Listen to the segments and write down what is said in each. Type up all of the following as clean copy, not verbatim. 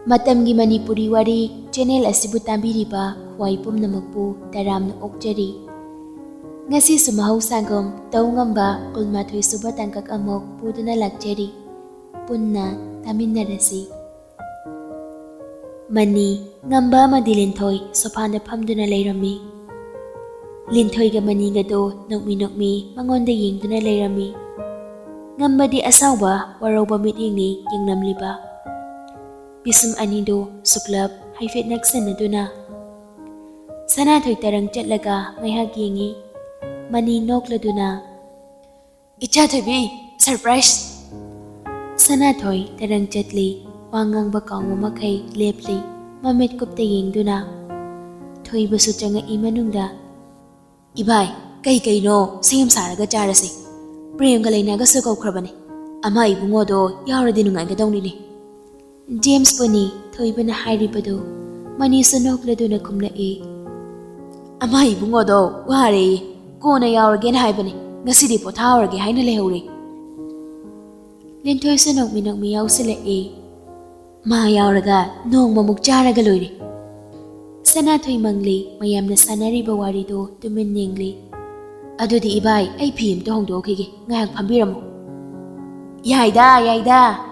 Matamgi Manipuri Wari channel asibu tambiriba huai pumnamakpu taramna okjari. Ngasi sumahau sangam Toungamba kulmathoi suba tangkak amok puduna lakjari. Punna taminarasi. Mani ngamba amadi Ningthoi sopana phamduna leirami. Ningthoi ga mani gado nokmi mangonda yengduna leirami. Ngambadi asawba warauba mitingni yengnamliba. Bisum anido suklab haifet naksanaduna. Sanathoi tarang chatlaga ngaihak yengi. Mani nokladuna. Icha thabi surprise. Sanathoi tarang chatli wangang bakang makai lepli mamit kupta yengduna. Thoi basu changa imanungda. Ibai kai no same saraga charasi. Prem ga laina ga sukau khrabani. Ama ibungo do yauradi nungai ga dawni. James Pani thoi bana hairibado mani sunokladuna kumla e. Ama ibungo do ware kona yaurage na haibani ngasidi pothaurage haina lehore. Ningthoi sunokmi yausila e. Ma yauraga nongma muk charaga loire. Sanathoi mangli mayamna sanariba warido tumin ningli. Adudi ibai ai phim to hongdokhige ngayak phambiramo. Yaida.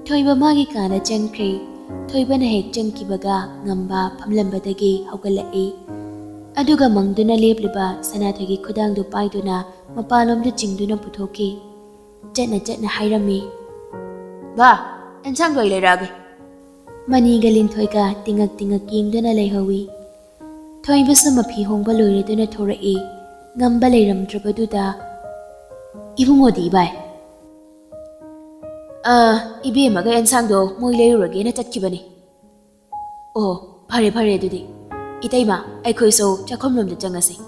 Thoiba magi kana changkri. Thoiba na hek changkibaga ngamba phamlambadagi haugalai. Aduga mangduna lepliba Sanathoigi khudangdu paiduna mapalomda chingduna puthoki. Chatna hairami. Ba, ensang doi leirage. Mani ga Ningthoiga tingak yengduna leihawi. Thoiba samapi hongba loireduna thorai. Ngamba leiramdrabaduda. Ibungodi ibai. Ibe maga ensang do moi leirurage na chatkibani. Oh, phare adudi. Itaima aikhoi so chakhomlomda changasi.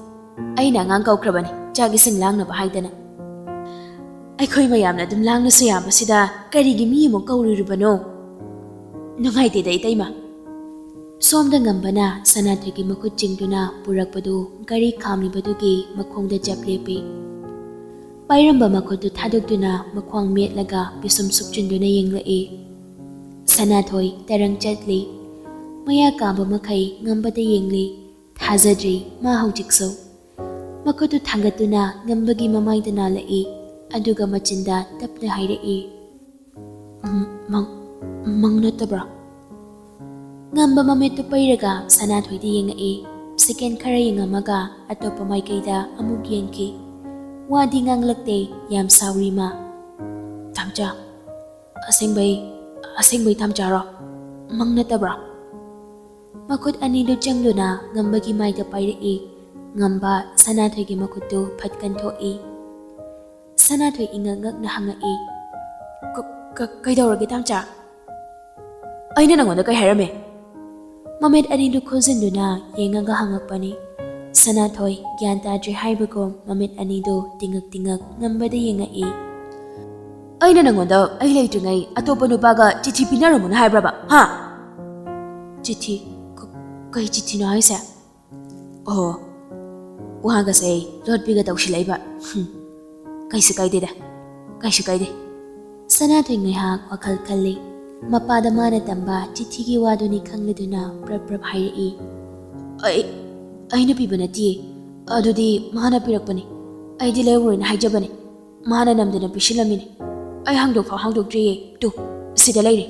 Aina ngang kaukrabani chagi singlangna ba haidana. Aikhoi mayamna dum langna sayam sida karigi mi mo kaururubano. Nungaite da itaima. Somda ngambana Sanathoigi makut chingduna purakpadu gari khamlibadugi makhongda japlepi. Pairamba makhutu thadukduna makhwang metlaga bisum sukchinduna yenglai. Sanathoi tarang chatli. Maya kamba makai ngambada yengli. Thazadri ma haujikso. Makhutu thangatuna ngambagi mamaidana lai. Aduga machinda tapna hairai. Mangnatabra. Ngamba mametu pairaga Sanathoi di yengai. Second khara yengamaga atopa maikaida amuk yengki. Wadi nganglakte yam saurima. Tamcha. Asengbai tamcharo. Mangnatabra. Makut anido changluna ngambagi maida pairai. Ngamba Sanathoigi makuttu phatkan thoi. Sanathoi ingangak na hangai. Kaidawrage tamcha. Aina nangonda kai harame. Mamet anido khojinduna yengaga hangakpani. Sanathoi gyan tadri haibagom mamet anido tingak ngambada yengai. Aina nangonda ai leitungai atopa nupaga chithi pinaramuna haibraba. Ha? Chithi kai chithi no haisa. Oh. Wahaga sai lot biga tawsilaiba. Kaisu kaide. Sanathoi ngaihak wakhal khalli. Mapada mana tamba chithigi waduni khangleduna prap hairai. Aina pibanati adudi mana pirakpani. Aidi leurina haijabani. Mana namdana pishilamini. Ai hangdokdriye tu sida leire.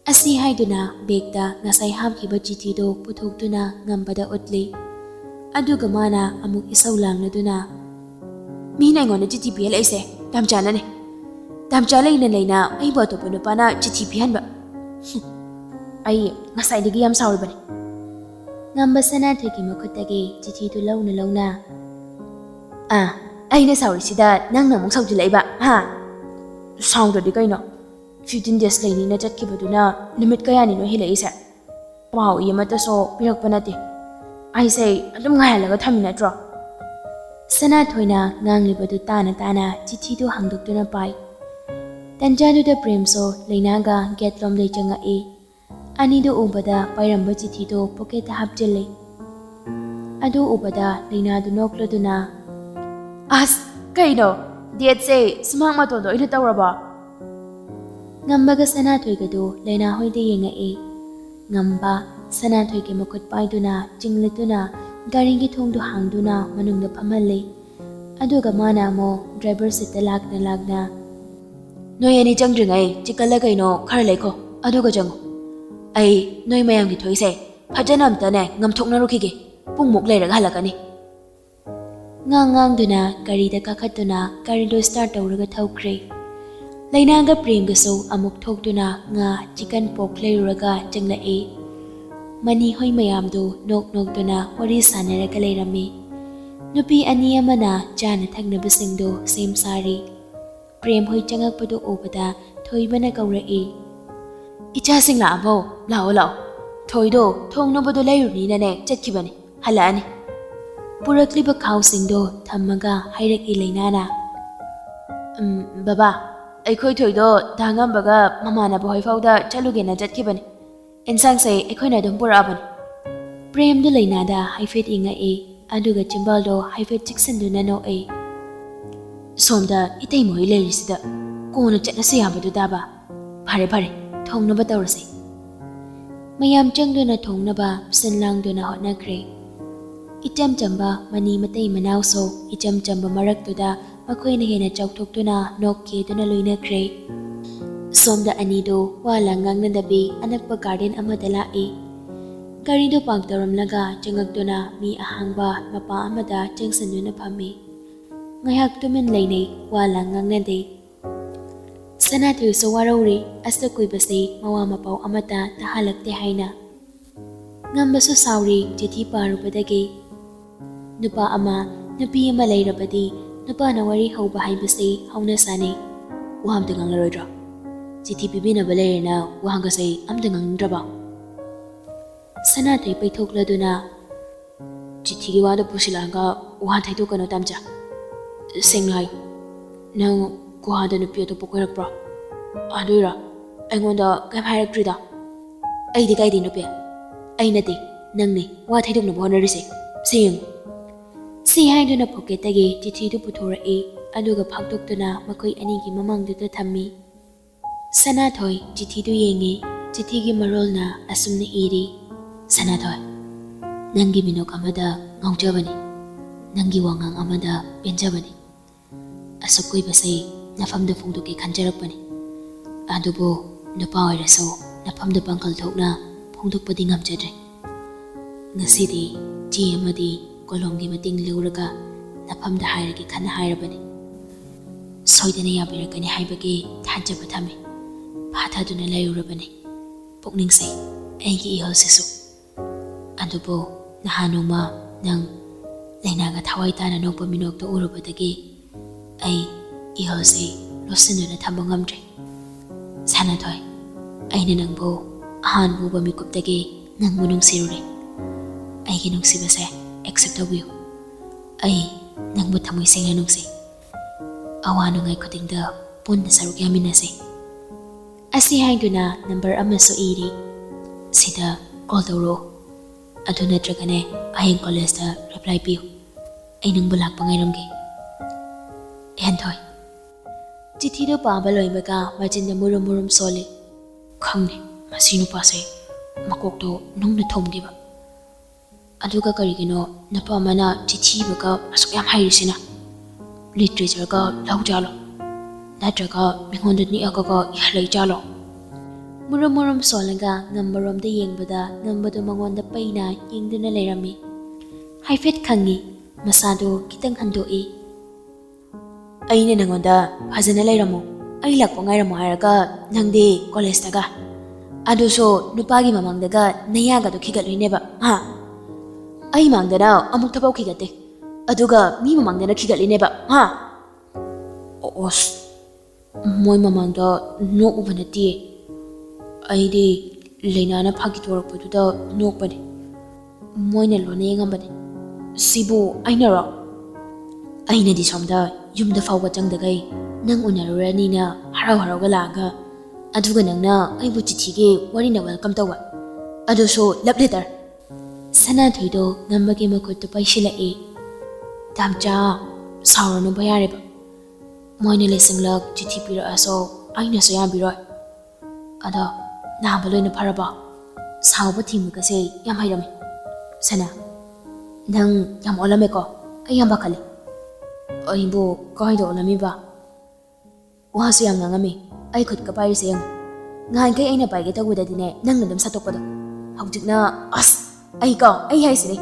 Asi haiduna begda ngasai hamkiba chithido puthokduna ngambada utli. Aduga mana amuk isau langladuna. Mina ngona chithi pial aise tamchanane. Tamcha leina ai ba to pano pana chithi pihanba. Ai ngasai digi yam sauribani. Ngamba Sanathoigi makhuttagi chithi tu launa. Aina saurisida nangna mung saujilaiba. Ha. Saudadi kaino. 15 days laini na chatkibaduna numit kayani no hilaisa. Wow, yamata so pirakpanati. Ai say adum ngahalaga thaminatro. Sanathoina nganglibadu tana chithi tu hangdokduna pai. Tanjaduda premso leinaga getlom lei changai. Anido ubada pairamba chithi tu pocket hapjale. Adu ubada leinadu nokladuna. As kaino date say smang matondo ina tawraba. Ngambaga Sanathoi Lena Hoide Yenga Ngamba Sanathoi ke Makut Paiduna Jinglituna Garingi Thongdu Hangduna Manungda Pamale Aduga Mana Mo Driver Sita Lagna Noi ani Jangdringai Chikalagaino Karleko Aduga Jango Ai Noi Mayam ki Thoise Pajanam Tane Ngamthokna Rukige Pungmuk Lerag Halakani Ngang Duna Garida Kakatuna Garido Start Auraga Thokre Lainaga Premgaso Amuk Thokduna Nga Chicken Pork Leruraga Jangla Mani Hoi Mayamdu Nok Duna Wari Sanaraga Lerami Nupi Ani Amana Jana Thagnabasingdo Same Sari Prem Hoi Changakpadu Obada Thoibana Gaura Icha Sing Labo Lao Thoido Thong Nobado Layruni Nane Chetkibani Halani Purakliba Cow Singdo Tamaga Hirek Ilainana Baba Aikoi Thoido Toungambaga Mamana Boy Fauda Chalugena Chetkibani Ensang say Ekoina Dumpuraban Prem the Lainada Haifet Inga Aduga Chimbaldo Haifet Chicksanduna no Somda Itaimo Ilerisida Kona Chetnasiabadu Daba Pare Thong Naba Taurasi Mayam Jangduna Thong Naba Sinlang Duna Hotna Kre Icham Chamba Mani Matay Manauso Icham Chamba Maraktuda Makoina Hena Chauktokduna Nokke Duna Luina Kre Somda Anido Walangang Nadabi Anakpa Garden Amadala Garido Pagdaram Laga Jangagduna Mi Ahangba Mapa Amada Jangsanduna Pami Ngayak Tumin Lane Walangang Nade Sanathoi Sawarori Asta Kuibasi Mawama Pau Amata Tahalakte Haina Ngambaso Sauri Jiti Parubadagi Nupa Ama Nupi Malay Rabadi Nupa Nawari Hauba Haibasi Hauna Sani Waham Tangang Larodra Jiti Bibina Balerina Wahangasay Amdangang Draba Sanathoi Paitokladuna Jiti Wada Pusilanga Wahantai Tukano Tamja Singhai Nang Kuhada Nupio to Pokorakbra Adura Angonda Gamharakrida Aidi Gaidi Nupia Ainati Nangni What I don't know Honorisi Sing Si Hinduna Poketagi Jiti to Putora Aduga Pakdokduna Makoi Aniki Mamang Duta Tammi Sanathoi Jiti to Yengi Jitigi Marolna Asumni Iri Sanathoi Nangi Minok Amada Ngongjavani Nangi Wangang Amada Benjavani Asukoi Basay Nafamda Fungduki Kanjarapani Adubo Napa Oiraso Nafamda Bangkal Thokna Fungduk Padingam Jadre Ngasidi Amadi Kolomgi Mating Luraga Nafamda Hairaki Kana Hairabani Soidana Yabirakani Haibagi Tanjapatami Pataduna Layurabani Pukning say Egi Ihosisu Adubo Nahanuma Nang Lainaga Tawaitana Nopa Minok to Urubadagi Ay Ihose Losinduna Tambangamdre Sanathoi Aina Nangbo Ahan Buba Mikuptagi Nang Munung Sirure Ay Ginung Sibase Except of you Ay Nang Butamoy Singanungsi Awanong ay Kutingda Pun Nasaruk Yaminase Asi Haiduna Number Amaso Iri Sida Goldoro Aduna Dragane Ayang Kolesta Reply Piu Ay Nang Bulak Pangairamgi Enthoi Jitido Paba Loimaga Majinda Murum Soli Kangni Masinu Pase Makokto Nung Thomgiba Aduga Karigino Napamana Jitibaga Asukam Hairisina Literature ga Laujalo Natraga Mingondani Agaga Ihalai Jalo Murum Solanga Nambarom the Yangbada Nambado Mangonda Paina Yingduna Lerami Haifet Kangi Masado Kitang Handoi Aina Nangonda Hazana Leramo Ay Lakpo Ngairamo Haraga Nangdi Kolestaga Aduso Nupagi Mamangdaga Nayaga to Kigalineba Ha Ay Mangdana Amuktabao Kigate Aduga Mi Mamangdana Kigalineba Ha Os Moy Mamangda No Ubanati Aidi Lenana Pagitor Putuda Nopadi Moina Lonangambadi Sibu Ainara Aina di Somda Yumda Fawa Jangdagai Nang Unaranina Harau Galaga Aduga Nangna I would Chigi Warina welcome to what Aduso love letter Sanathido Nambagi Makut to Paishila Damja Sour no Bayariba Moina Lessing Lug Chitipira Aso Aina Soyambiro Ado, naba loina faraba. Sauba thimugase yam hairami. Sana, nang yam olame ko, ay yam bakali. Aibo kahit olami ba? Wahasu yam ngangami, ay khut ka pairi sayang. Ngayon kay ay napay kita guda dine, nang nadam sa tokpado. Haujik na, ay ka, ay hay sini.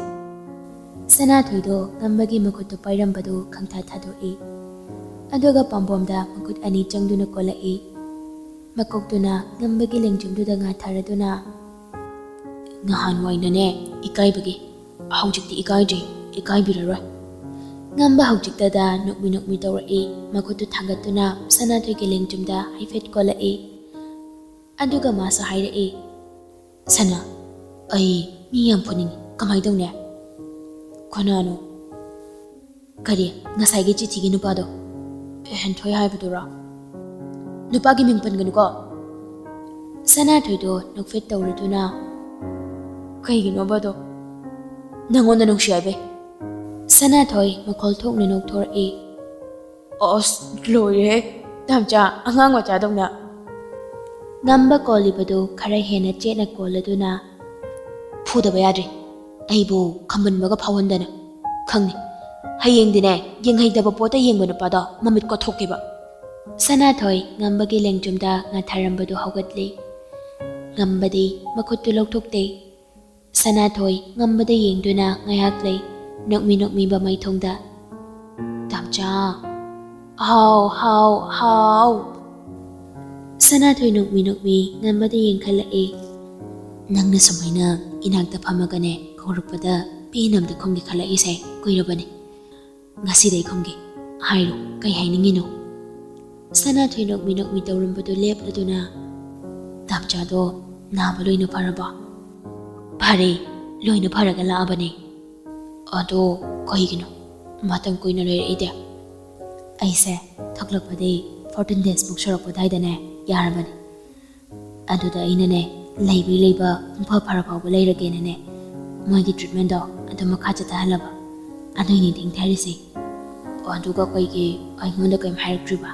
Sanathoido ngambagi makutto pairambado khangtha thadoi. Aduga pambomda makut ani changduna kolai. Makoktuna ngambagi lengjumduda nga tharaduna. Ngahan wainane ikaibagi. Haujikti ikai biraroi. Ngamba haujiktada nokmi tawrai makuttu thangatuna Sanathoigi lengjumda haifet kolai. Aduga masa hairai. Sana, ay miyam puningi kamai dawne. Konano kari ngasai gi chithi gi nupado Ningthoi haibadura nupagi mingpan ganu ko Sanathoido nokfet tawraduna kaigino bado nangonda nungsiaibe Sanathoi makhol thokna nokthor'i loye tamcha angang macha dongna ngamba kolibado khara hena chena koladuna phudaba yadri aibo khamban maga phawandana khangni hayeng dine yenghai daba pota yengba nupada mamit ko thokeba Sanathoi ngambagi lengjumda nga tharambadu haugatli ngambadi makhuttu lokthokte Sanathoi ngambada yengduna ngayaklei nokmi ba maithongda tamcha how Sanathoi nokmi ngambada yengkhalai nangna samaina inagda phamagane Korpada pinam da khonggi khala ise koirabani ngasi dai khonggi hairo kai hainingino Sanathoi nokmi tawrambadu lepladuna tamcha do naba loina faraba phare loina pharaga laabani ado koigino matang koina loi ide aise thaklakpade 14 days book sharakpadai dane yarabani aduda ainane leiba umpa pharabaw leiragenane Moigi treatment do adu makha chata halaba adu ni ding tharisi aduga koigi aingonda kaim hairaktriba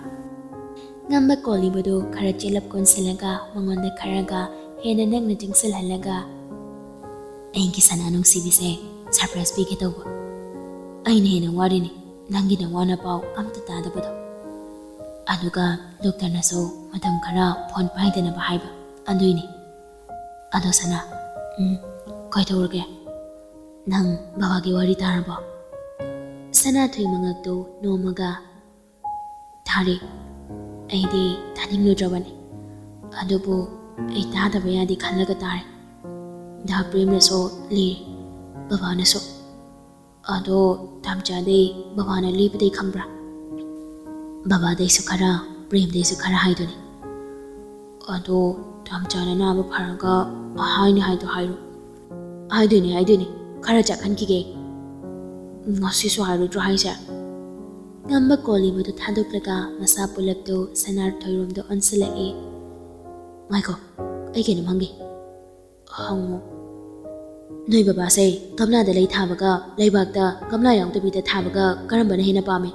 ngamba kolibadu khara chelap konsilaga mangonda kharaga hena nagna jingsil halaga aingi sananung sibise surprise bi getoba aine hena warini nangi na wana paw amta tadabado aduga doctor na so matam khara phone paidana ba haiba aduini ado sana koi tawrge nang babagi wari tarabo Sanathoi mangakto nomaga thari aidi thaninglo jabani adubu ai tadaba yadi khallaga tare da premna so li babana so ado tamcha dei babana libdei khambra baba dei su khara prem dei su khara haidoni ado tamcha na naba pharaga haini haido hairu haidoni khara chakhankige ngasi su hairu dro haisa ngamba kolibadu thadoklaga masa pulapdo Sanathoi romdo onsilai maiko ai kenu mangi hango noi baba se gamla da lei thabaga leibakta gamla yang tabida thabaga karambana hena pame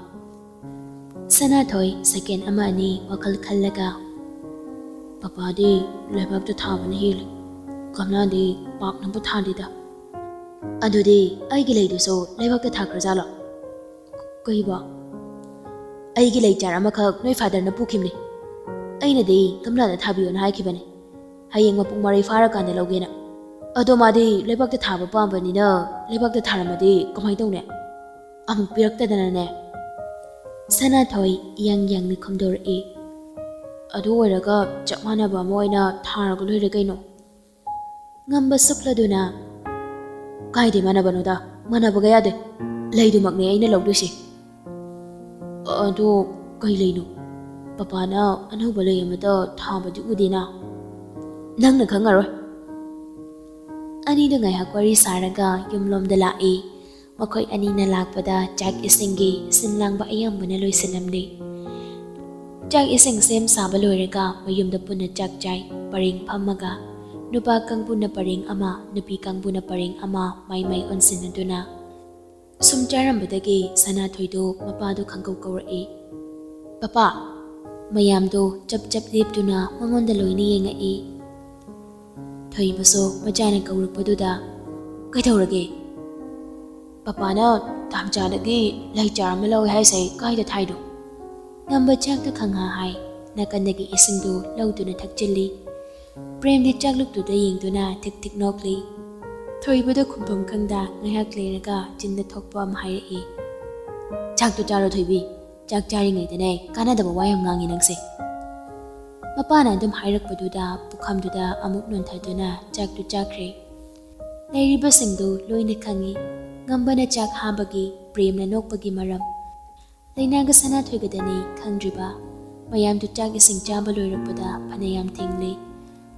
Sanathoi second ama ani wakal khallaga papa di leibakta thabana hili gamla di pak nampu thadida adudi aigi leidu so leibakta thakrajalo kaiba aigi leichar amakhak noi father na pukhimni aina de gamla da thabiyo na haikibane hayeng mapung mari fara kanda logena ado madi lebakta thaba pambani na lebakta tharamadi kamai tawne amuk pirakta dana ne Sanathoi yang ni khomdor e ado oraga chapmana ba moina tharaga loire kaino ngamba sukladuna kaide mana banoda mana baga yade leidu makne aina logdusi ado kai leino papa na anu balai amata thabadi udina nangna khangaroi ani da ngai hakwari saraga yumlom da lai makhoi ani na lakpada chak isingi sinlangba ayambana loisinamde chak ising sem saba loiraga mayumda punna chak chai paring phammaga nupa kangpuna paring ama nupi kangpuna paring ama mai onsinaduna sumcharambadagi Sanathoido mapado khangkau kawrai papa ꯃꯌꯥꯝꯗꯣ ꯆꯞ ꯂꯦꯞꯇꯨꯅ ꯃꯉꯣꯟꯗ ꯂꯣꯏꯅ ꯌꯦꯡꯉꯛꯏ꯫ ꯊꯣꯏꯕꯁꯨ ꯃꯆꯥꯅ ꯀꯧꯔꯛꯄꯗꯨꯗ ꯀꯩꯗꯧꯔꯒꯦ? ꯄꯄꯥꯅ ꯇꯥꯝꯆꯥꯗꯒꯤ ꯂꯩ ꯆꯥꯔ ꯑꯃ ꯂꯧꯋꯦ ꯍꯥꯏꯁꯦ ꯀꯥꯏꯗ ꯊꯥꯏꯅꯣ? ꯉꯝꯕ ꯆꯥꯛꯇ ꯈꯪꯍꯥ ꯍꯥꯏ, ꯅꯥꯀꯟꯗꯒꯤ ꯏꯁꯤꯡꯗꯨ ꯂꯧꯗꯨꯅ ꯊꯛꯆꯤꯜꯂꯤ꯫ ꯄ꯭ꯔꯦꯝꯗꯤ ꯆꯥꯛꯂꯨꯛꯇꯨꯗ ꯌꯦꯡꯗꯨꯅ ꯊꯤꯛ ꯅꯣꯛꯂꯤ꯫ ꯊꯣꯏꯕꯗ ꯈꯨꯝꯐꯝ ꯈꯪꯗ ꯉꯥꯏꯍꯥꯛ ꯂꯩꯔꯒ ꯆꯤꯟꯗ ꯊꯣꯛꯄ ꯑꯃ ꯍꯥꯏꯔꯛꯏ꯫ ꯆꯥꯛꯇꯨ ꯆꯥꯔꯣ ꯊꯣꯏꯕꯤ, ꯆꯥꯛ ꯆꯥꯔꯤꯉꯩꯗꯅꯦ ꯀꯥꯟꯅꯗꯕ ꯋꯥ ꯌꯥꯝ ꯉꯥꯡꯉꯤ ꯅꯪꯁꯦ꯫ ꯃꯄꯥꯅ ꯑꯗꯨꯝ ꯍꯥꯏꯔꯛꯄꯗꯨꯗ ꯄꯨꯈꯝꯗꯨꯗ ꯑꯃꯨꯛ ꯅꯣꯟꯊꯗꯨꯅ ꯆꯥꯛꯇꯨ ꯆꯥꯈ꯭ꯔꯦ꯫ ꯂꯩꯔꯤꯕꯁꯤꯡꯗꯨ ꯂꯣꯏꯅ ꯈꯪꯉꯤ ꯉꯝꯕꯅ ꯆꯥꯛ ꯍꯥꯕꯒꯤ, ꯄ꯭ꯔꯦꯝꯅ ꯅꯣꯛꯄꯒꯤ ꯃꯔꯝ꯫ ꯂꯩꯅꯥꯒ ꯁꯅꯥꯊꯣꯏꯒꯗꯅꯤ ꯈꯪꯗ꯭ꯔꯤꯕ꯫ ꯃꯌꯥꯝꯗꯨ ꯆꯥꯛ ꯏꯁꯤꯡ ꯆꯥꯕ ꯂꯣꯏꯔꯛꯄꯗ ꯐꯅꯌꯥꯝ ꯊꯦꯡꯂꯦ꯫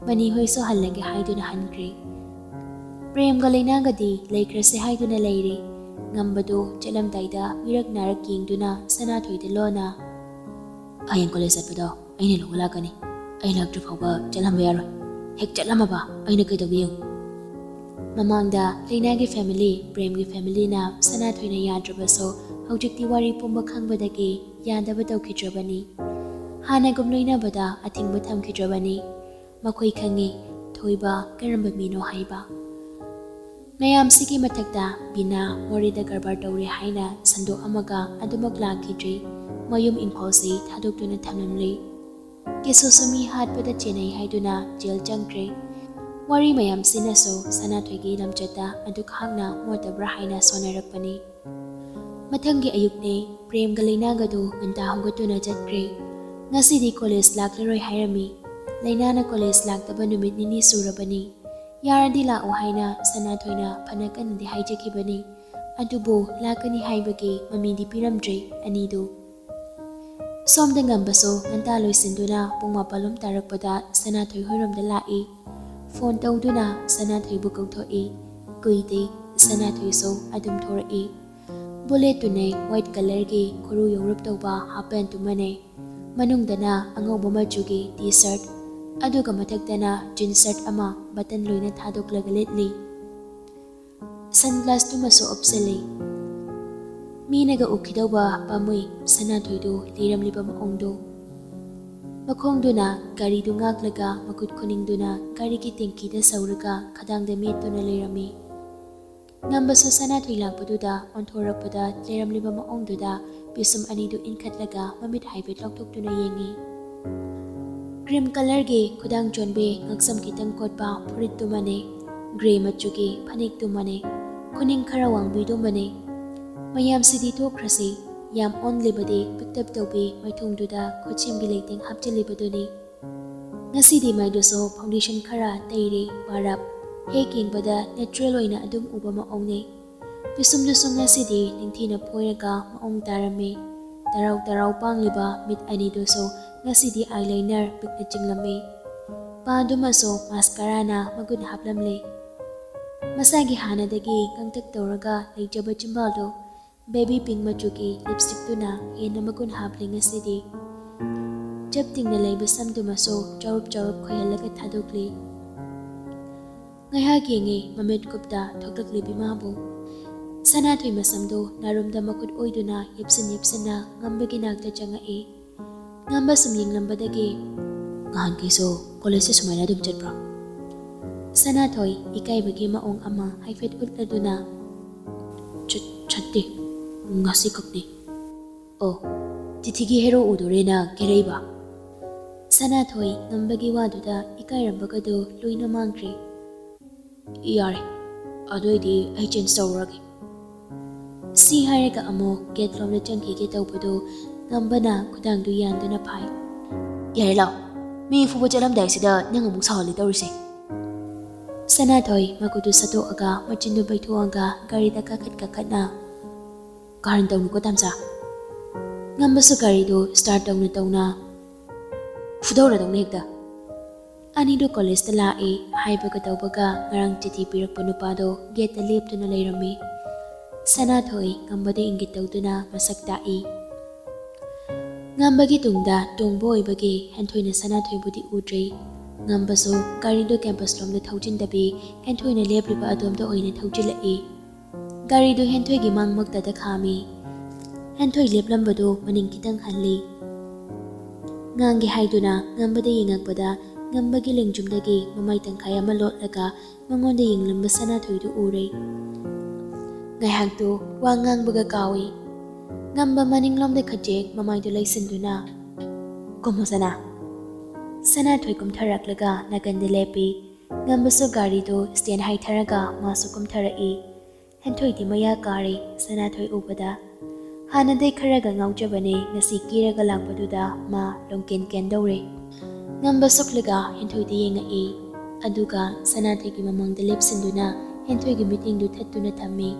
ꯃꯅꯤꯍꯣꯏꯁꯨ ꯍꯜꯂꯒꯦ ꯍꯥꯏꯗꯨꯅ ꯍꯟꯈ꯭ꯔꯦ꯫ ꯄ꯭ꯔꯦꯝꯒ ꯂꯩꯅꯥꯒꯗꯤ ꯂꯩꯈ꯭ꯔꯁꯦ ꯍꯥꯏꯗꯨꯅ ꯂꯩꯔꯦ꯫ ꯉꯝꯕꯗꯣ ꯆꯠꯂꯝꯗꯥꯏꯗ ꯃꯤꯔꯛ ꯅꯥꯔꯛ ꯌꯦꯡꯗꯨꯅ ꯁꯅꯥꯊꯣꯏꯗ ꯂꯣꯟꯅ ꯍꯌꯦꯡ ꯀꯣꯂꯦꯖ ꯆꯠꯄꯗꯣ ꯑꯩꯅ ꯂꯧꯕ ꯂꯥꯛꯀꯅꯤ꯫ ꯑꯩ ꯂꯥꯛꯇ꯭ꯔꯤ ꯐꯥꯎꯕ ꯆꯠꯂꯝꯕ ꯌꯥꯔꯣꯏ꯫ ꯍꯦꯛ ꯆꯠꯂꯝꯃꯕ ꯑꯩꯅ ꯀꯩꯗꯧꯒꯦ ꯌꯦꯡꯉꯨ꯫ ꯃꯃꯥꯡꯗ ꯂꯩꯅꯥꯒꯤ ꯐꯦꯃꯤꯂꯤ, ꯄ꯭ꯔꯦꯝꯒꯤ ꯐꯦꯃꯤꯂꯤꯅ ꯁꯅꯥꯊꯣꯏꯅ ꯌꯥꯗ꯭ꯔꯕꯁꯨ ꯍꯧꯖꯤꯛꯇꯤ ꯋꯥꯔꯤ ꯄꯨꯝꯕ ꯈꯪꯕꯗꯒꯤ ꯌꯥꯗꯕ ꯇꯧꯈꯤꯗ꯭ꯔꯕꯅꯤ꯫ ꯍꯥꯟꯅꯒꯨꯝ ꯂꯣꯏꯅꯕꯗ ꯑꯊꯤꯡꯕ ꯊꯝꯈꯤꯗ꯭ꯔꯕꯅꯤ꯫ ꯃꯈꯣꯏ ꯈꯪꯉꯤ ꯊꯣꯏꯕ ꯀꯔꯝꯕ ꯃꯤꯅꯣ ꯍꯥꯏꯕ꯫ ꯃꯌꯥꯝꯁꯤꯒꯤ ꯃꯊꯛꯇ ꯕꯤꯅꯥ ꯃꯣꯔꯦꯗ ꯀꯔꯕꯥꯔ ꯇꯧꯔꯦ ꯍꯥꯏꯅ ꯁꯟꯗꯣꯛ ꯑꯃꯒ ꯑꯗꯨꯃꯛ ꯂꯥꯛꯈꯤꯗ꯭ꯔꯤ꯫ ꯃꯌꯨꯝ ꯏꯪꯈꯣꯜꯁꯤ ꯊꯥꯗꯣꯛꯇꯨꯅ ꯊꯝꯂꯝꯂꯤ꯫ ꯀꯦꯁꯨꯁꯨ ꯃꯤ ꯍꯥꯠꯄꯗ ꯆꯦꯟꯅꯩ ꯍꯥꯏꯗꯨꯅ ꯖꯦꯜ ꯆꯪꯈ꯭ꯔꯦ꯫ ꯋꯥꯔꯤ ꯃꯌꯥꯝꯁꯤꯅꯁꯨ ꯁꯅꯥꯊꯣꯏꯒꯤ ꯂꯝꯆꯠꯇ ꯑꯗꯨꯛ ꯍꯥꯛꯅ ꯃꯣꯠꯇꯕ꯭ꯔꯥ ꯍꯥꯏꯅ ꯁꯣꯟꯅꯔꯛꯄꯅꯤ꯫ ꯃꯊꯪꯒꯤ ꯑꯌꯨꯛꯅꯦ ꯄ꯭ꯔꯦꯝꯒ ꯂꯩꯅꯥꯒꯗꯨ ꯉꯟꯇꯥ ꯍꯧꯒꯠꯇꯨꯅ ꯆꯠꯈ꯭ꯔꯦ꯫ ꯉꯁꯤꯗꯤ ꯀꯣꯂꯦꯖ ꯂꯥꯛꯂꯔꯣꯏ ꯍꯥꯏꯔꯝꯃꯤ꯫ ꯂꯩꯅꯥꯅ ꯀꯣꯂꯦꯖ ꯂꯥꯛꯇꯕ ꯅꯨꯃꯤꯠ ꯅꯤꯅꯤ ꯁꯨꯔꯕꯅꯤ꯫ ꯌꯥꯔꯗꯤ ꯂꯥꯛꯑꯣ ꯍꯥꯏꯅ ꯁꯅꯥꯊꯣꯏꯅ ꯐꯅ ꯀꯟꯅꯗꯤ ꯍꯥꯏꯖꯈꯤꯕꯅꯤ꯫ ꯑꯗꯨꯕꯨ ꯂꯥꯛꯀꯅꯤ ꯍꯥꯏꯕꯒꯤ ꯃꯃꯤꯗꯤ ꯄꯤꯔꯝꯗ꯭ꯔꯦ ꯑꯅꯤꯗꯨ꯫ ꯁꯣꯝꯗ ꯉꯝꯕꯁꯨ ꯉꯟꯇꯥ ꯂꯣꯏꯁꯤꯟꯗꯨꯅ ꯄꯨꯡ 4 ꯇꯥꯔꯛꯄꯗ ꯁꯅꯥꯊꯣꯏ ꯍꯣꯏꯔꯣꯝꯗ ꯂꯥꯛꯏ꯫ ꯐꯣꯟ ꯇꯧꯗꯨꯅ ꯁꯅꯥꯊꯣꯏꯕꯨ ꯀꯧꯊꯣꯛꯏ꯫ ꯀꯨꯏꯗꯦ ꯁꯅꯥꯊꯣꯏꯁꯨ ꯑꯗꯨꯝ ꯊꯣꯔꯛꯏ꯫ ꯕꯨꯂꯦꯠꯇꯨꯅꯦ ꯋꯥꯏꯠ ꯀꯂꯔꯒꯤ ꯈꯨꯔꯨ ꯌꯧꯔꯞ ꯇꯧꯕ ꯍꯥꯞꯄꯦꯟꯇꯨꯃꯅꯦ꯫ ꯃꯅꯨꯡꯗꯅ ꯑꯉꯧꯕ ꯃꯆꯨꯒꯤ ꯇꯤ ꯁꯔꯠ, ꯑꯗꯨꯒ ꯃꯊꯛꯇꯅ ꯖꯤꯟ ꯁꯔꯠ ꯑꯃ ꯕꯇꯟ ꯂꯣꯏꯅ ꯊꯥꯗꯣꯛꯂꯒ ꯂꯤꯠꯂꯤ꯫ ꯁꯟꯒ꯭ꯂꯥꯁꯇꯨꯃꯁꯨ ꯎꯞꯁꯤꯜꯂꯤ꯫ ꯃꯤꯅꯒ ꯎꯈꯤꯗꯧꯕ ꯄꯥꯝꯃꯨꯏ ꯁꯅꯥꯊꯣꯏꯗꯨ ꯂꯩꯔꯝꯂꯤꯕ ꯃꯑꯣꯡꯗꯨ꯫ ꯃꯈꯣꯡꯗꯨꯅ ꯒꯥꯔꯤꯗꯨ ꯉꯥꯛꯂꯒ ꯃꯈꯨꯠ ꯈꯨꯅꯤꯡꯗꯨꯅ ꯒꯥꯔꯤꯒꯤ ꯇꯦꯡꯀꯤꯗ ꯁꯧꯔꯒ ꯈꯗꯥꯡꯗ ꯃꯦꯠꯇꯨꯅ ꯂꯩꯔꯝꯃꯤ꯫ ꯉꯝꯕꯁꯨ ꯁꯅꯥꯊꯣꯏ ꯂꯥꯛꯄꯗꯨꯗ ꯑꯣꯟꯊꯣꯔꯛꯄꯗ ꯂꯩꯔꯝꯂꯤꯕ ꯃꯑꯣꯡꯗꯨꯗ ꯄꯤꯁꯨꯝ ꯑꯅꯤꯗꯨ ꯏꯟꯈꯠꯂꯒ ꯃꯃꯤꯠ ꯍꯥꯏꯐꯦꯠ ꯂꯥꯎꯊꯣꯛꯇꯨꯅ ꯌꯦꯡꯉꯤ꯫ ꯀ꯭ꯔꯤꯝ ꯀꯂꯔꯒꯤ ꯈꯨꯗꯥꯡ ꯆꯣꯟꯕꯤ ꯉꯛꯁꯝ ꯈꯤꯇꯪ ꯀꯣꯠꯄ ꯐꯨꯔꯤꯠꯇꯨꯃꯅꯦ꯫ ꯒ꯭ꯔꯦ ꯃꯆꯨꯒꯤ ꯐꯅꯦꯛꯇꯨꯃꯅꯦ꯫ ꯈꯨꯅꯤꯡ ꯈꯔ ꯋꯥꯡꯕꯤꯗꯨꯃꯅꯦ꯫ ꯃꯌꯥꯝꯁꯤꯗꯤ ꯇꯣꯛꯈ꯭ꯔꯁꯤ, ꯌꯥꯝ ꯑꯣꯟꯂꯤꯕꯗꯤ ꯄꯤꯛꯇꯞ ꯇꯧꯕꯤ ꯃꯩꯊꯣꯡꯗꯨꯗ ꯈꯨꯠꯁꯦꯝꯒꯤ ꯂꯩꯇꯦꯡ ꯍꯥꯞꯆꯤꯜꯂꯤꯕꯗꯨꯅꯤ꯫ ꯉꯁꯤꯗꯤ ꯃꯥꯏꯗꯨꯁꯨ ꯐꯥꯎꯟꯗꯦꯁꯟ ꯈꯔ ꯇꯩꯔꯤ ꯄꯥꯔꯞ꯫ ꯍꯦꯛ ꯌꯦꯡꯕꯗ ꯅꯦꯆꯔꯦꯜ ꯑꯣꯏꯅ ꯑꯗꯨꯝ ꯎꯕ ꯃꯑꯣꯡꯅꯤ꯫ ꯄꯤꯁꯨꯝꯗꯨꯁꯨ ꯉꯁꯤꯗꯤ ꯅꯤꯡꯊꯤꯅ ꯐꯣꯏꯔꯒ ꯃꯑꯣꯡ ꯇꯥꯔꯝꯃꯤ꯫ ꯇꯔꯥꯎ ꯄꯥꯡꯂꯤꯕ ꯃꯤꯠ ꯑꯅꯤꯗꯨꯁꯨ ꯉꯁꯤꯗꯤ ꯑꯥꯏꯂꯥꯏꯅꯔ ꯄꯤꯛꯅ ꯆꯤꯡꯂꯝꯃꯤ꯫ ꯄꯥꯗꯨꯃꯁꯨ ꯃꯥꯁꯀꯥꯔꯥꯅ ꯃꯒꯨꯟ ꯍꯥꯞꯂꯝꯂꯤ꯫ ꯃꯁꯥꯒꯤ ꯍꯥꯟꯅꯗꯒꯤ ꯀꯪꯇꯛ ꯇꯧꯔꯒ ꯂꯩꯖꯕ ꯆꯤꯝꯕꯥꯜꯗꯨ ꯕꯦꯕꯤ ꯄꯤꯡ ꯃꯆꯨꯒꯤ ꯂꯤꯞꯁꯇꯤꯛꯇꯨꯅ ꯍꯦꯟꯅ ꯃꯒꯨꯟ ꯍꯥꯞꯂꯤ ꯉꯁꯤꯗꯤ꯫ ꯆꯞ ꯇꯤꯡꯅ ꯂꯩꯕ ꯁꯝꯗꯨꯃꯁꯨ ꯆꯥꯎꯔꯞ ꯈꯣꯏꯍꯜꯂꯒ ꯊꯥꯗꯣꯛꯂꯤ꯫ ꯉꯥꯏꯍꯥꯛ ꯌꯦꯡꯉꯤ ꯃꯃꯤꯠ ꯀꯨꯞꯇ ꯊꯣꯛꯂꯛꯂꯤꯕꯤ ꯃꯥꯕꯨ꯫ ꯁꯅꯥꯊꯣꯏ ꯃꯁꯝꯗꯨ ꯅꯥꯔꯨꯝꯗ ꯃꯈꯨꯠ ꯑꯣꯏꯗꯨꯅ ꯌꯦꯞꯁꯤꯟꯅ ꯉꯝꯕꯒꯤ ꯅꯥꯛꯇ ꯆꯪꯉꯛꯏ꯫ ꯉꯝꯕ ꯁꯨꯝ ꯌꯦꯡꯂꯝꯕꯗꯒꯤ ꯅꯍꯥꯟꯈꯩꯁꯨ ꯀꯣꯂꯦꯖꯁꯦ ꯁꯨꯃꯥꯏꯅ ꯑꯗꯨꯝ ꯆꯠꯄ꯭ꯔꯣ? ꯁꯅꯥꯊꯣꯏ ꯏꯀꯥꯏꯕꯒꯤ ꯃꯑꯣꯡ ꯑꯃ ꯍꯥꯏꯐꯦꯠ ꯎꯠꯂꯗꯨꯅ ꯆꯠꯇꯦ, ꯉꯁꯤ ꯈꯛꯅꯤ꯫ ꯑꯣ, ꯇꯤꯊꯤꯒꯤ ꯍꯦꯔꯣ ꯎꯗꯣꯔꯦꯅ ꯀꯦꯔꯩꯕ? ꯁꯅꯥꯊꯣꯏ ꯉꯝꯕꯒꯤ ꯋꯥꯗꯨꯗ ꯏꯀꯥꯏꯔꯝꯕꯒꯗꯨ ꯂꯣꯏꯅ ꯃꯥꯡꯈ꯭ꯔꯦ꯫ ꯌꯥꯔꯦ, ꯑꯗꯨꯑꯣꯏꯗꯤ ꯑꯩ ꯆꯦꯟꯖ ꯇꯧꯔꯨꯔꯒꯦ꯫ ꯁꯤ ꯍꯥꯏꯔꯒ ꯑꯃꯨꯛ ꯒꯦꯠ ꯂꯣꯝꯗ ꯆꯪꯈꯤꯒꯦ ꯇꯧꯕꯗꯨ ꯉꯝꯕꯅ ꯈꯨꯗꯥꯡꯗꯨ ꯌꯥꯟꯗꯨꯅ ꯐꯥꯏ꯫ ꯌꯥꯔꯦ ꯂꯥꯎ, ꯃꯤ ꯐꯨꯕ ꯆꯠꯂꯝꯗꯥꯏꯁꯤꯗ ꯅꯪ ꯑꯃꯨꯛ ꯁꯥꯎꯍꯜꯂꯤ ꯇꯧꯔꯤꯁꯦ꯫ ꯁꯅꯥꯊꯣꯏ ꯃꯈꯨꯠꯇꯨ ꯁꯠꯇꯣꯛꯑꯒ ꯃꯆꯤꯟꯗꯨ ꯄꯩꯊꯣꯛꯑꯒ ꯒꯥꯔꯤꯗ ꯀꯥꯈꯠꯅ ꯀꯥꯔꯟ ꯇꯧꯅꯨꯀꯣ ꯇꯥꯝꯆꯥ꯫ ꯉꯝꯕꯁꯨ ꯒꯥꯔꯤꯗꯨ ꯁ꯭ꯇꯥꯔꯠ ꯇꯧꯅ ꯐꯨꯗꯧꯔꯗꯧꯅ ꯍꯦꯛꯇ꯫ ꯑꯅꯤꯗꯨ ꯀꯣꯂꯦꯖꯇ ꯂꯥꯛꯏ ꯍꯥꯏꯕꯒ ꯇꯧꯕꯒ ꯉꯔꯥꯡ ꯆꯤꯊꯤ ꯄꯤꯔꯛꯄ ꯅꯨꯄꯥꯗꯣ ꯒꯦꯠꯇ ꯂꯦꯞꯇꯨꯅ ꯂꯩꯔꯝꯃꯤ꯫ ꯁꯅꯥꯊꯣꯏ ꯉꯝꯕꯗ ꯏꯪꯒꯤꯠ ꯇꯧꯗꯨꯅ ꯃꯁꯛ ꯇꯥꯛꯏ꯫ ꯉꯝꯕꯒꯤ ꯇꯨꯡꯗ ꯇꯣꯡꯕ ꯑꯣꯏꯕꯒꯤ ꯍꯦꯟꯊꯣꯏꯅ ꯁꯅꯥꯊꯣꯏꯕꯨꯗꯤ ꯎꯗ꯭ꯔꯤ꯫ ꯉꯝꯕꯁꯨ ꯒꯥꯔꯤꯗꯨ ꯀꯦꯝꯄꯁ ꯂꯣꯝꯗ ꯊꯧꯖꯤꯟꯗꯕꯤ ꯍꯦꯟꯊꯣꯏꯅ ꯂꯦꯞꯂꯤꯕ ꯑꯗꯣꯝꯗ ꯑꯣꯏꯅ ꯊꯧꯖꯤꯜꯂꯛꯏ꯫ ꯒꯥꯔꯤꯗꯨ ꯍꯦꯟꯊꯣꯏꯒꯤ ꯃꯥꯡꯃꯛꯇꯗ ꯈꯥꯝꯃꯤ꯫ ꯍꯦꯟꯊꯣꯏ ꯂꯦꯞꯂꯝꯕꯗꯨ ꯃꯅꯤꯡ ꯈꯤꯇꯪ ꯍꯜꯂꯤ꯫ ngangi haiduna ngambada yengakpada ngambagi lengjumdagi mamai tangkai ama lotlaga mangonda yenglamba Sanathoi ure. Ngaihaktu wa ngangbaga kawi. Ngamba maninglomda khajek mamai du laisinduna. Kumosana. Sanathoi kumtharaklaga naganda lepi. Ngambasu gari do stand haitharaga masu kumtharai. Henthoi di maya kari Sanathoi ubada. Hanadai kharaga ngaujabane ngasi kiraga lakpaduda ma longken kendore. Ngamba suklaga Henthoi di yengai. Aduga Sanathoi gi mamangda lepsinduna Henthoi gi meeting du thattuna thammi.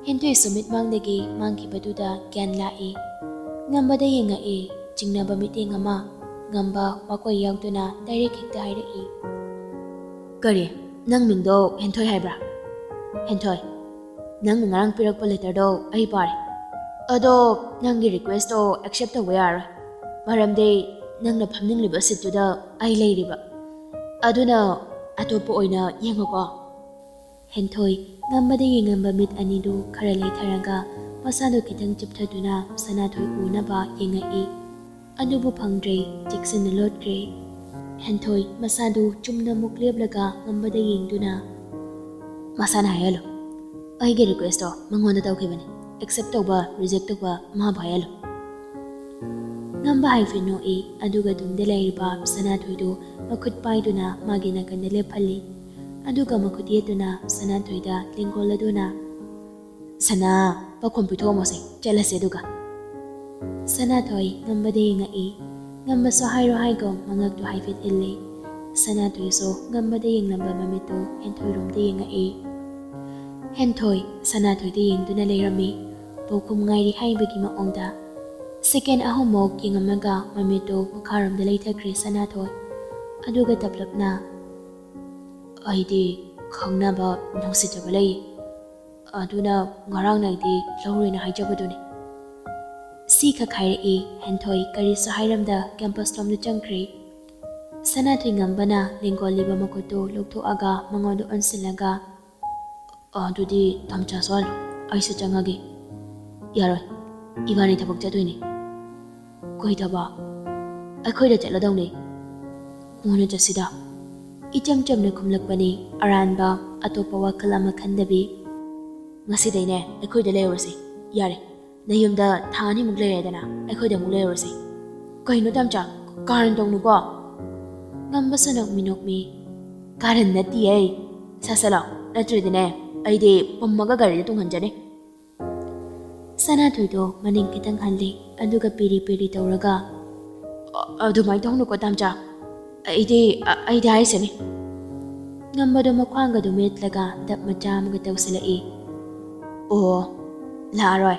Henthoi sumit mangdagi mangkibaduda gyan lai. Ngamba da yengai jingnaba meeting ama ngamba wakoi yauduna direct hekta hairai. Kari nang mingdo Henthoi haibra. Henthoi nang ngarang pirakpa letter do ai pare. Ado nangi request do accept tawba yara. Maramde nangna phamningliba sittuda ai leiriba. Aduna atopa oina yengoko. Henthoi ngambada yengamba mit anidu khara leitharaga masado khitang chipthaduna Sanathoi unaba yengai. Adubu phangdre tiksinna lotgre. Henthoi masadu chumna mukleblaga ngambada yengduna. Masana hayalo. Aige request do mangonda tawkhibani. Accept tawba reject tawba ma bhayalo. Ngamba haifino aduga tungde lairiba Sanathoi do makhut paiduna magi nakanda lephalli. Aduga makhut yetuna Sanathoi da lingkoladuna. Sana pakhom pithomo se chalase duga. Sanathoi ngambada yengai. Ngamba so hairo haigom mangaktu haifit ille. Sanathoi so ngambada yenglamba mamito Henthoi romda yengai. Henthoi Sanathoi da yengduna leirami. Bokum ngairi haibagi maongda. Second ahomok yengamaga mamito makharamda leithakre Sanathoi. Aduga taplapna. Aidi khangnaba nungsitaba lei. Aduna ngarang naidi lawrena haijabaduni. Si khakhairi Henthoi kari sahairamda campus lomda changkre. Sanathoi ngambana lingkoliba makoto loktoaga mangondo onsilaga. Adudi tamcha sol aisu changage. Yaroi ibani thabak chadoini. Koi thaba akhoida chaladawne. Mona chasida. Icham chamna khumlakpani aranba atopa wakal ama khandabi. Ngasidaine akhoida leyorasi. Yare nayumda thani muk leredana akhoida muk leyorasi. Kaino tamcha karan tongnu ko. Ngamba sanok minokmi. Karan nati ai. Sasala natridine aide pammaga gari tunghanjane. Sanathoi do maning kitang hanli aduga piri piri tawraga. Adumai tongnu ko tamcha. Aide haisani. Ngamba do makhwanga do metlaga dap macha amga tawsalai. Oh laaroi.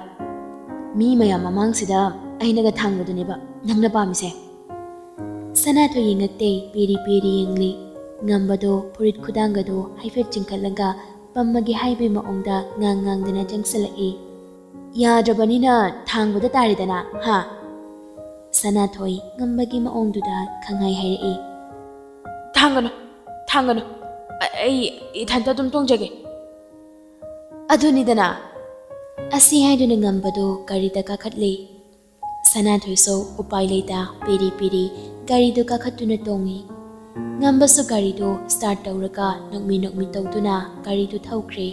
Mi mayam mamangsida ainaga thangaduneba nangna pamise. Sanathoi yengakte piri piri yengli. Ngamba do purit khudanga do haifet chingkalaga pammagi haibe maongda ngangdana jangsalai. Yadrabanina thangbada taridana ha. Sanathoi ngambagi maongduda khangai hairai. Thangano ai ithanta dum tongjage. Adunidana asi haiduna ngambado garida kakhatli. Sanathoi so upai leita piri piri garido kakhatuna tongi. Ngambaso garido start tawraga nokmi tawduna garido thawkre.